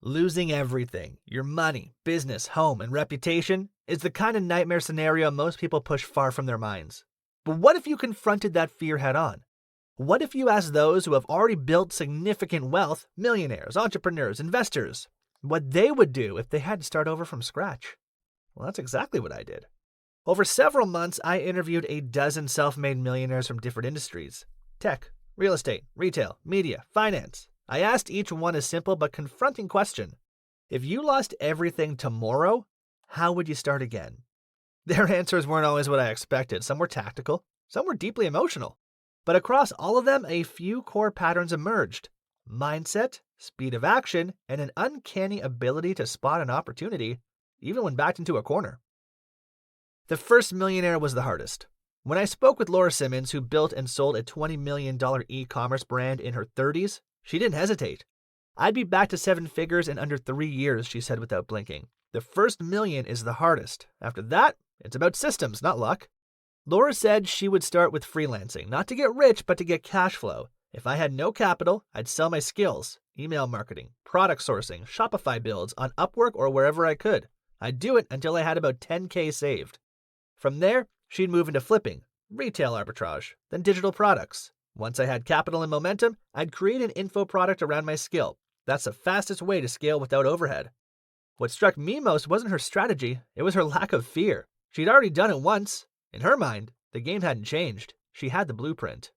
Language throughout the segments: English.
Losing everything, your money, business, home, and reputation, is the kind of nightmare scenario most people push far from their minds. But what if you confronted that fear head on? What if you asked those who have already built significant wealth, millionaires, entrepreneurs, investors, what they would do if they had to start over from scratch? Well, that's exactly what I did. Over several months, I interviewed a dozen self-made millionaires from different industries: tech, real estate, retail, media, finance. I asked each one a simple but confronting question. If you lost everything tomorrow, how would you start again? Their answers weren't always what I expected. Some were tactical, some were deeply emotional. But across all of them, a few core patterns emerged: mindset, speed of action, and an uncanny ability to spot an opportunity, even when backed into a corner. The first millionaire was the hardest. When I spoke with Laura Simmons, who built and sold a $20 million e-commerce brand in her 30s, she didn't hesitate. I'd be back to 7 figures in under 3 years, she said without blinking. The first million is the hardest. After that, it's about systems, not luck. Laura said she would start with freelancing, not to get rich, but to get cash flow. If I had no capital, I'd sell my skills: email marketing, product sourcing, Shopify builds on Upwork or wherever I could. I'd do it until I had about $10K saved. From there, she'd move into flipping, retail arbitrage, then digital products. Once I had capital and momentum, I'd create an info product around my skill. That's the fastest way to scale without overhead. What struck me most wasn't her strategy, it was her lack of fear. She'd already done it once. In her mind, the game hadn't changed. She had the blueprint.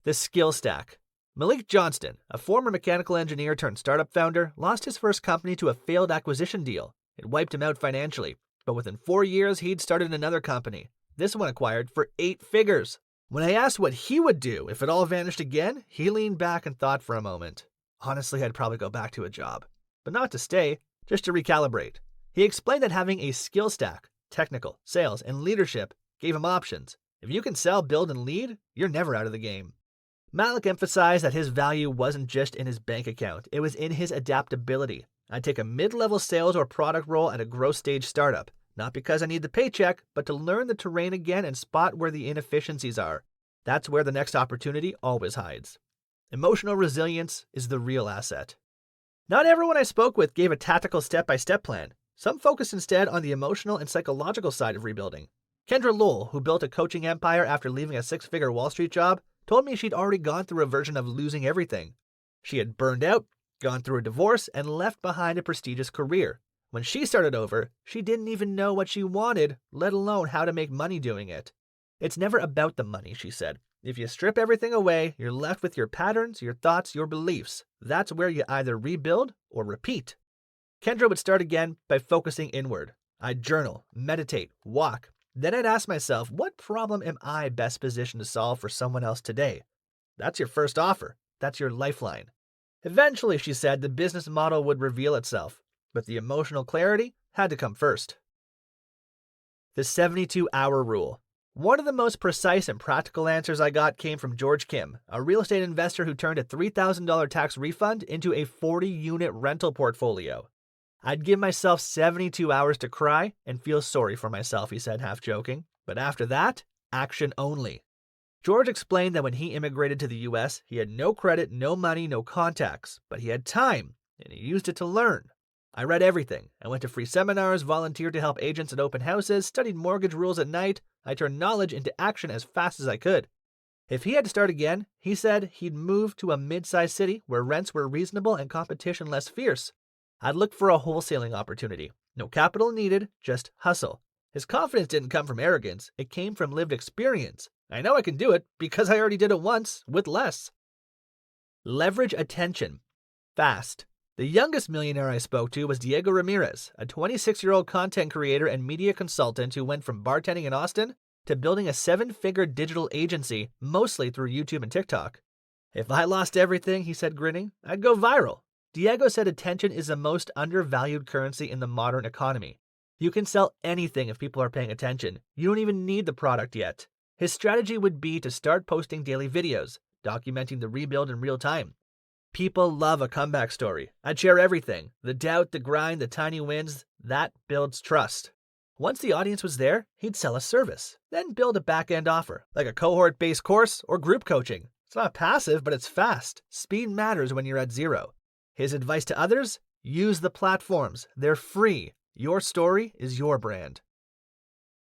The skill stack. Malik Johnston, a former mechanical engineer turned startup founder, lost his first company to a failed acquisition deal. It wiped him out financially, but within 4 years, he'd started another company. This one acquired for 8 figures. When I asked what he would do if it all vanished again, he leaned back and thought for a moment. Honestly, I'd probably go back to a job. But not to stay, just to recalibrate. He explained that having a skill stack, technical, sales, and leadership, gave him options. If you can sell, build, and lead, you're never out of the game. Malik emphasized that his value wasn't just in his bank account, it was in his adaptability. I'd take a mid-level sales or product role at a growth stage startup, not because I need the paycheck, but to learn the terrain again and spot where the inefficiencies are. That's where the next opportunity always hides. Emotional resilience is the real asset. Not everyone I spoke with gave a tactical step-by-step plan. Some focused instead on the emotional and psychological side of rebuilding. Kendra Lowell, who built a coaching empire after leaving a 6-figure Wall Street job, told me she'd already gone through a version of losing everything. She had burned out, gone through a divorce, and left behind a prestigious career. When she started over, she didn't even know what she wanted, let alone how to make money doing it. It's never about the money, she said. If you strip everything away, you're left with your patterns, your thoughts, your beliefs. That's where you either rebuild or repeat. Kendra would start again by focusing inward. I'd journal, meditate, walk. Then I'd ask myself, what problem am I best positioned to solve for someone else today? That's your first offer. That's your lifeline. Eventually, she said, the business model would reveal itself, but the emotional clarity had to come first. The 72-hour rule. One of the most precise and practical answers I got came from George Kim, a real estate investor who turned a $3,000 tax refund into a 40-unit rental portfolio. I'd give myself 72 hours to cry and feel sorry for myself, he said, half joking. But after that, action only. George explained that when he immigrated to the U.S., he had no credit, no money, no contacts, but he had time, and he used it to learn. I read everything. I went to free seminars, volunteered to help agents at open houses, studied mortgage rules at night. I turned knowledge into action as fast as I could. If he had to start again, he said he'd move to a mid-sized city where rents were reasonable and competition less fierce. I'd look for a wholesaling opportunity. No capital needed, just hustle. His confidence didn't come from arrogance. It came from lived experience. I know I can do it because I already did it once, with less. Leverage attention. Fast. The youngest millionaire I spoke to was Diego Ramirez, a 26-year-old content creator and media consultant who went from bartending in Austin to building a 7-figure digital agency, mostly through YouTube and TikTok. If I lost everything, he said, grinning, I'd go viral. Diego said attention is the most undervalued currency in the modern economy. You can sell anything if people are paying attention. You don't even need the product yet. His strategy would be to start posting daily videos, documenting the rebuild in real time. People love a comeback story. I'd share everything. The doubt, the grind, the tiny wins. That builds trust. Once the audience was there, he'd sell a service, then build a back-end offer, like a cohort-based course or group coaching. It's not passive, but it's fast. Speed matters when you're at zero. His advice to others? Use the platforms. They're free. Your story is your brand.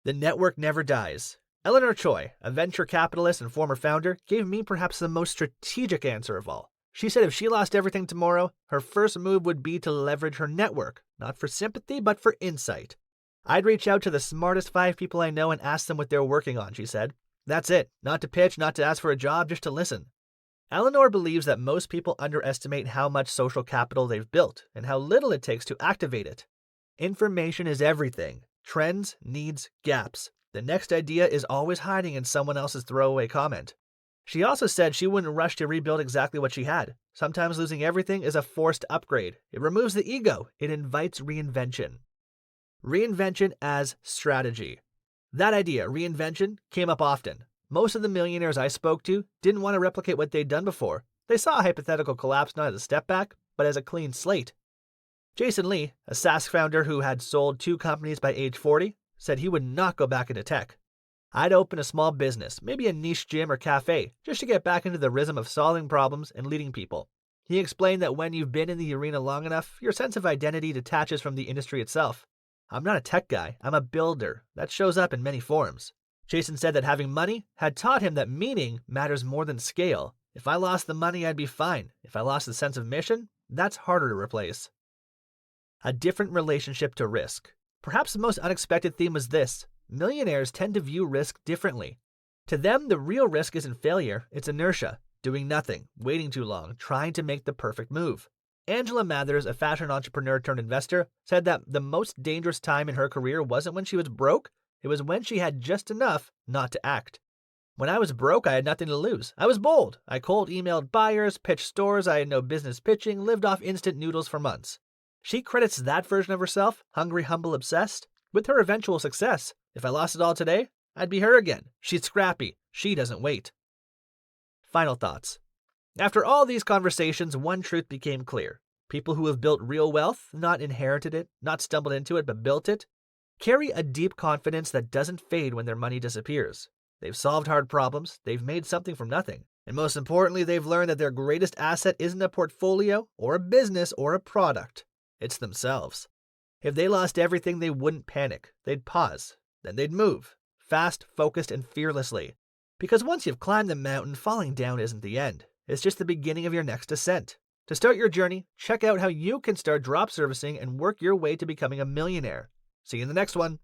The network never dies. Eleanor Choi, a venture capitalist and former founder, gave me perhaps the most strategic answer of all. She said if she lost everything tomorrow, her first move would be to leverage her network, not for sympathy, but for insight. I'd reach out to the smartest 5 people I know and ask them what they're working on, she said. That's it. Not to pitch, not to ask for a job, just to listen. Eleanor believes that most people underestimate how much social capital they've built and how little it takes to activate it. Information is everything. Trends, needs, gaps. The next idea is always hiding in someone else's throwaway comment. She also said she wouldn't rush to rebuild exactly what she had. Sometimes losing everything is a forced upgrade. It removes the ego. It invites reinvention. Reinvention as strategy. That idea, reinvention, came up often. Most of the millionaires I spoke to didn't want to replicate what they'd done before. They saw a hypothetical collapse not as a step back, but as a clean slate. Jason Lee, a SaaS founder who had sold 2 companies by age 40, said he would not go back into tech. I'd open a small business, maybe a niche gym or cafe, just to get back into the rhythm of solving problems and leading people. He explained that when you've been in the arena long enough, your sense of identity detaches from the industry itself. I'm not a tech guy, I'm a builder. That shows up in many forms. Jason said that having money had taught him that meaning matters more than scale. If I lost the money, I'd be fine. If I lost the sense of mission, that's harder to replace. A different relationship to risk. Perhaps the most unexpected theme was this. Millionaires tend to view risk differently. To them, the real risk isn't failure, it's inertia, doing nothing, waiting too long, trying to make the perfect move. Angela Mathers, a fashion entrepreneur turned investor, said that the most dangerous time in her career wasn't when she was broke, it was when she had just enough not to act. When I was broke, I had nothing to lose. I was bold. I cold emailed buyers, pitched stores, I had no business pitching, lived off instant noodles for months. She credits that version of herself, hungry, humble, obsessed, with her eventual success. If I lost it all today, I'd be her again. She's scrappy. She doesn't wait. Final thoughts. After all these conversations, one truth became clear. People who have built real wealth, not inherited it, not stumbled into it, but built it, carry a deep confidence that doesn't fade when their money disappears. They've solved hard problems, they've made something from nothing, and most importantly, they've learned that their greatest asset isn't a portfolio or a business or a product. It's themselves. If they lost everything, they wouldn't panic. They'd pause. Then they'd move. Fast, focused, and fearlessly. Because once you've climbed the mountain, falling down isn't the end. It's just the beginning of your next ascent. To start your journey, check out how you can start drop servicing and work your way to becoming a millionaire. See you in the next one.